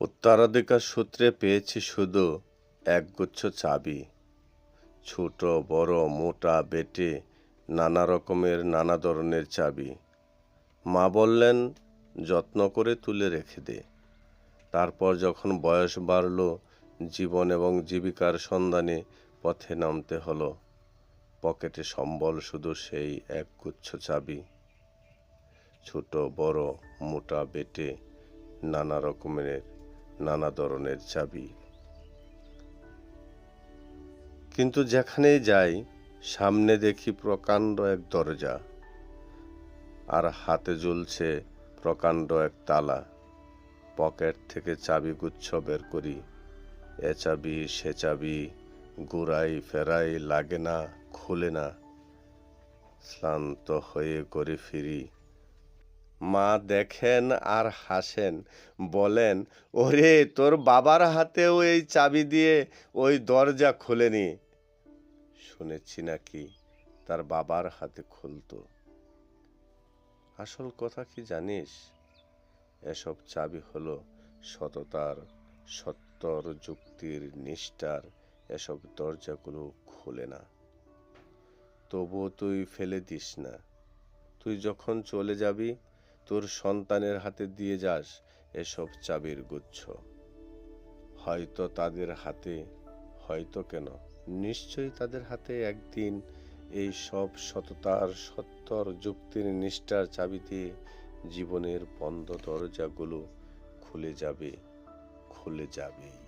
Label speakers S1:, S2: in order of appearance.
S1: উত্তরাধিকার সূত্রে পেয়েছি শুধু একগুচ্ছ চাবি, ছোট বড় মোটা বেটে নানা রকমের নানা ধরনের চাবি। মা বললেন, যত্ন করে তুলে রেখে দে। তারপর যখন বয়স বাড়ল, জীবন এবং জীবিকার সন্ধানে পথে নামতে হলো। পকেটে সম্বল শুধু সেই একগুচ্ছ চাবি, ছোট বড় মোটা বেটে নানা রকমের নানা ধরনের চাবি। কিন্তু যেখানেই যাই, সামনে দেখি প্রকাণ্ড এক দরজা, আর হাতে ঝুলছে প্রকাণ্ড এক তালা। পকেট থেকে চাবি গুচ্ছ বের করি, এ চাবি সে চাবি, ঘুরাই ফেরাই, লাগে না, খুলে না। ক্লান্ত হয়ে ঘরে ফিরি। মা দেখেন আর হাসেন, বলেন, ওরে তোর বাবার হাতেও এই চাবি দিয়ে ওই দরজা খোলেনি। শুনেছি নাকি তার বাবার হাতে খুলতো। আসল কথা কি জানিস? এসব চাবি হলো সততার, সত্যর, যুক্তির, নিষ্ঠার। এসব দরজাগুলো খুলে না। তবুও তুই ফেলে দিস না। তুই যখন চলে যাবি, তোর সন্তানের হাতে দিয়ে যাস এসব চাবির গুচ্ছ। হয়তো তাদের হাতে, হয়তো কেন, নিশ্চয়ই তাদের হাতে একদিন এই সব সততার, সত্যর, যুক্তির, নিষ্ঠার চাবি দিয়ে জীবনের বন্ধ দরজাগুলো খুলে যাবে, খুলে যাবেই।